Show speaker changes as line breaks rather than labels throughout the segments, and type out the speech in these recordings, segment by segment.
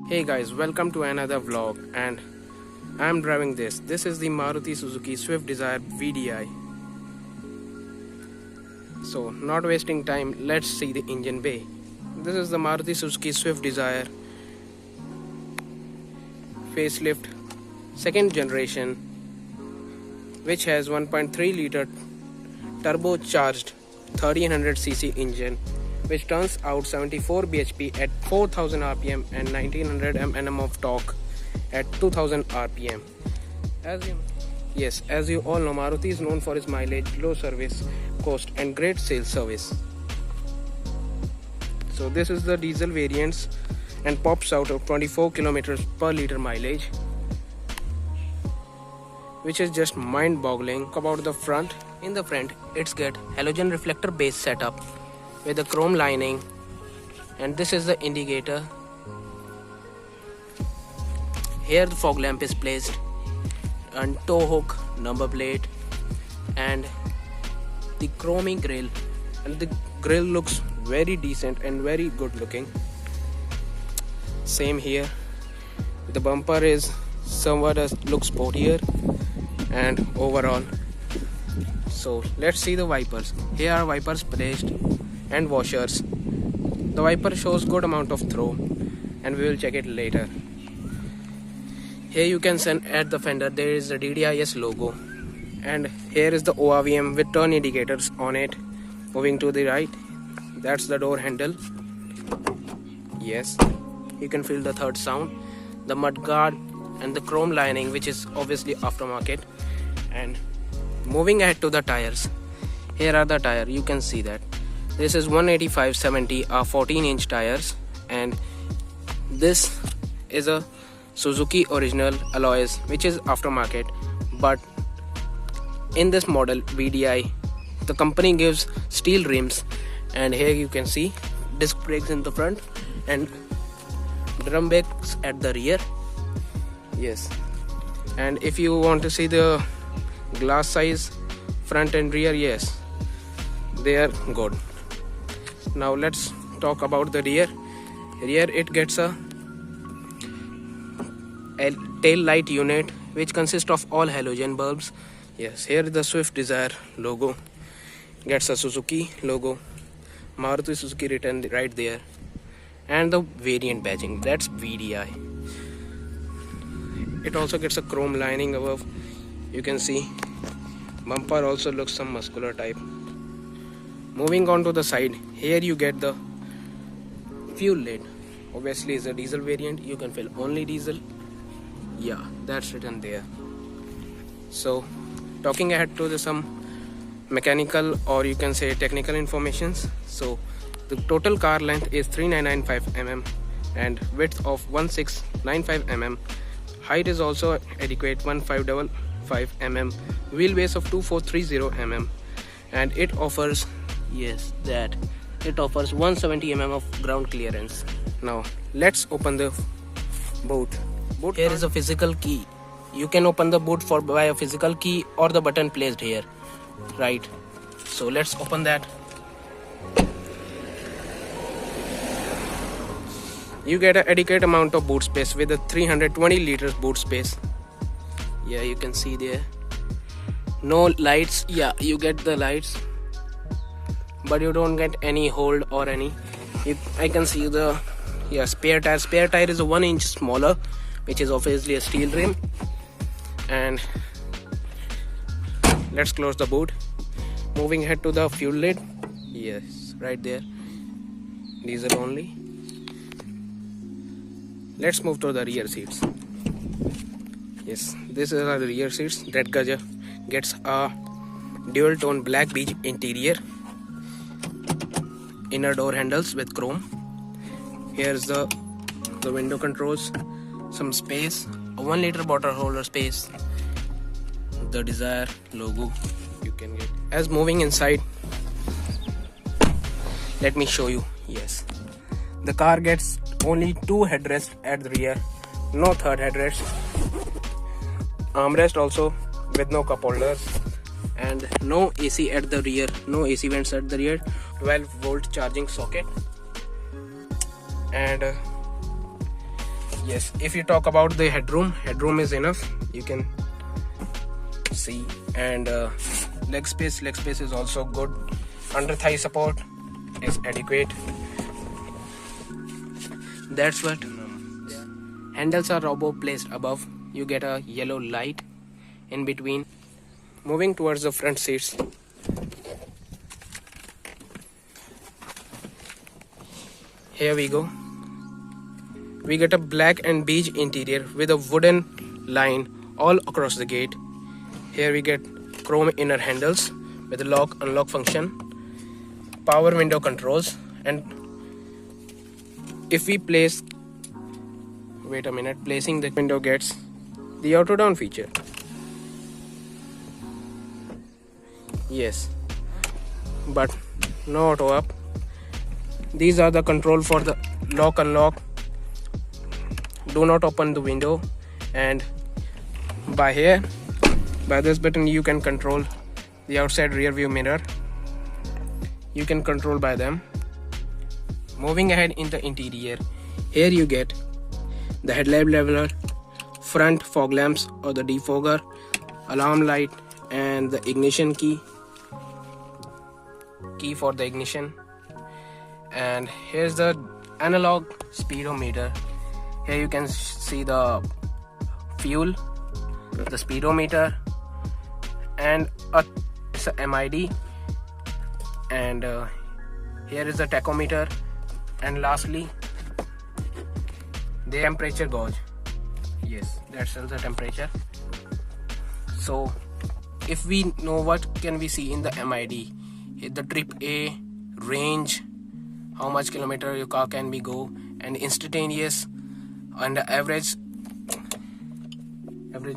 Hey guys, welcome to another vlog and I'm driving this. This is the Maruti Suzuki Swift Dzire VDI. So not wasting time, let's see the engine bay. This is the Maruti Suzuki Swift Dzire facelift second generation, which has 1.3 liter turbocharged 1300cc engine, which turns out 74 bhp at 4000 rpm and 1900 Nm of torque at 2000 rpm. As you all know, Maruti is known for its mileage, low service cost and great sales service. So this is the diesel variants and pops out of 24 kilometers per liter mileage, which is just mind-boggling. About the front, in the front it's got halogen reflector base setup with a chrome lining, and this is the indicator. Here the fog lamp is placed, and tow hook, number plate, and the chroming grille, and the grille looks very decent and very good looking. Same here, the bumper is somewhat looks sportier and overall. So let's see the wipers. Here are wipers placed and washers. The wiper shows good amount of throw and we will check it later. Here you can see at the fender there is the DDIS logo, and here is the ORVM with turn indicators on it. Moving to the right, that's the door handle. Yes, you can feel the third sound, the mudguard and the chrome lining, which is obviously aftermarket. And moving ahead to the tires, here are the tires. You can see that this is 185/70 are 14-inch tires, and this is a Suzuki original alloys, which is aftermarket. But in this model VDI, the company gives steel rims, and here you can see disc brakes in the front and drum brakes at the rear. Yes, and if you want to see the glass size front and rear, yes, they are good. Now let's talk about the rear. It gets a tail light unit which consists of all halogen bulbs. Yes, here the Swift Dzire logo gets a Suzuki logo, Maruti Suzuki written right there, and the variant badging, that's VDI. It also gets a chrome lining above. You can see bumper also looks some muscular type. Moving on to the side, here you get the fuel lid. Obviously it's a diesel variant, you can fill only diesel. Yeah, that's written there. So talking ahead to some mechanical, or you can say technical informations. So the total car length is 3995 mm and width of 1695 mm. Height is also adequate, 1555 mm. Wheelbase of 2430 mm, and it offers, yes, that it offers 170 mm of ground clearance. Now let's open the boot. Here is a physical key. You can open the boot by a physical key or the button placed here, right? So let's open that. You get an adequate amount of boot space with a 320 liters boot space. Yeah, you can see there. No lights. Yeah, you get the lights, but you don't get any hold or any. I can see the spare tire. Spare tire is a 1 inch smaller, which is obviously a steel rim. And let's close the boot. Moving ahead to the fuel lid. Yes, right there. Diesel only. Let's move to the rear seats. Yes, this is our rear seats. That gets a dual tone black beige interior. Inner door handles with chrome. Here's the window controls, some space, a 1 liter bottle holder space, the Dzire logo you can get. As moving inside, let me show you. Yes, the car gets only 2 headrests at the rear, no third headrest. Armrest also with no cup holders, and no AC at the rear, no AC vents at the rear. 12-volt charging socket, and Yes, if you talk about the headroom is enough, you can see. And leg space is also good. Under thigh support is adequate. That's what. Handles are robo placed above. You get a yellow light in between. Moving towards the front seats. Here we go. We get a black and beige interior with a wooden line all across the gate. Here we get chrome inner handles with a lock unlock function, power window controls, and if we place, placing the window gets the auto down feature. Yes, but no auto up. These are the control for the lock unlock. Do not open the window, and by this button you can control the outside rear view mirror. You can control by them. Moving ahead in the interior, here you get the headlamp leveler, front fog lamps or the defogger, alarm light, and the ignition key for the ignition. And here's the analog speedometer. Here you can see the fuel, the speedometer, and it's a MID. And here is the tachometer, and lastly the temperature gauge. Yes, that tells the temperature. So if we know what can we see in the MID, the trip A, range, how much kilometer your car can be go, and instantaneous, and the average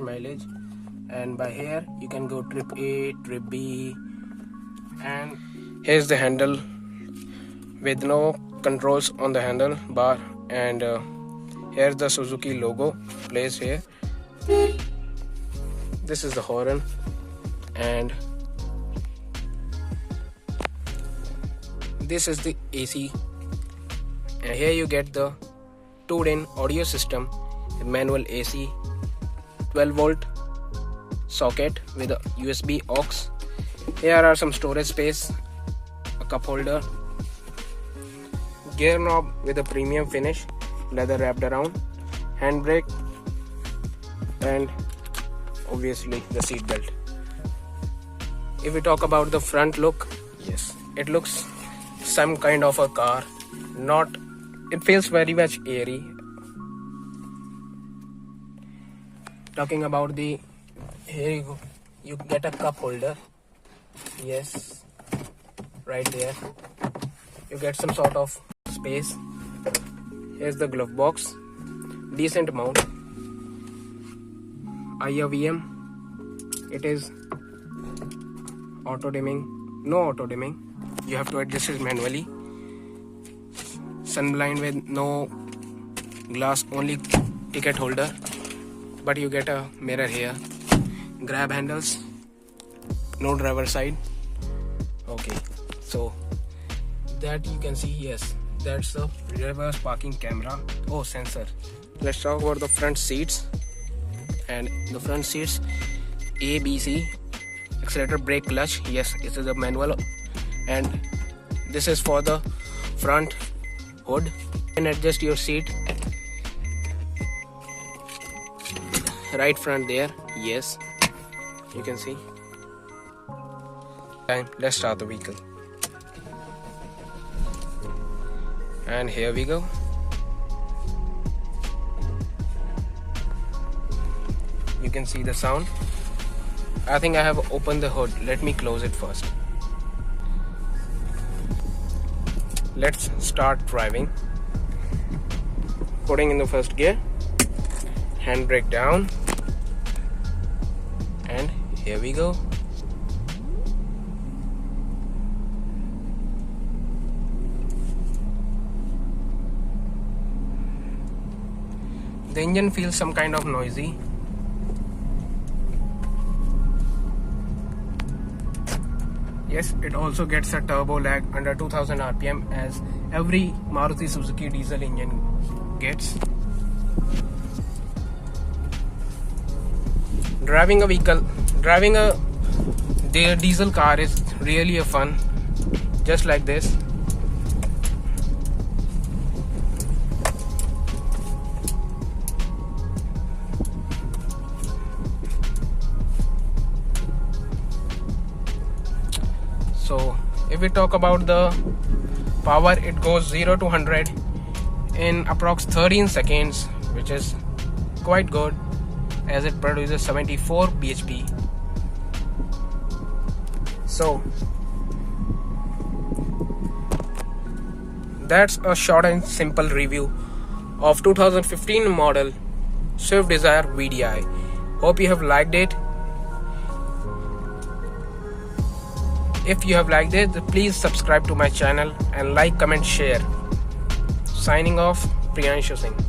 mileage. And by here you can go trip A, trip B, and here's the handle with no controls on the handle bar, and here's the Suzuki logo placed here. This is the horn, and this is the AC, and here you get the 2-in audio system, manual AC, 12-volt socket with a USB aux. Here are some storage space, a cup holder, gear knob with a premium finish, leather wrapped around, handbrake, and obviously the seat belt. If we talk about the front look, yes, it looks some kind of a car. It feels very much airy. Talking about the, here you go, you get a cup holder. Yes, right there you get some sort of space. Here's the glove box, decent amount. IRVM, it is auto dimming, no auto dimming, you have to adjust it manually. Sunblind with no glass, only ticket holder, but you get a mirror here. Grab handles, no driver side. Okay, so that you can see, yes, that's the reverse parking camera. Oh, sensor. Let's talk about the front seats. And the front seats, A, B, C, accelerator, brake, clutch. Yes, this is a manual, and this is for the front hood. You can adjust your seat right front there. Yes, you can see. Let's start the vehicle, and here we go. You can see the sound. I think I have opened the hood. Let me close it first. Let's start driving. Putting in the first gear, handbrake down, and here we go. The engine feels some kind of noisy. Yes, it also gets a turbo lag under 2000 RPM as every Maruti Suzuki diesel engine gets. driving their diesel car is really a fun, just like this. So if we talk about the power, it goes 0 to 100 in approx 13 seconds, which is quite good as it produces 74 bhp. So that's a short and simple review of 2015 model Swift Dzire VDI. Hope you have liked it. If you have liked it, please subscribe to my channel and like, comment, share. Signing off, Priyanshu Singh.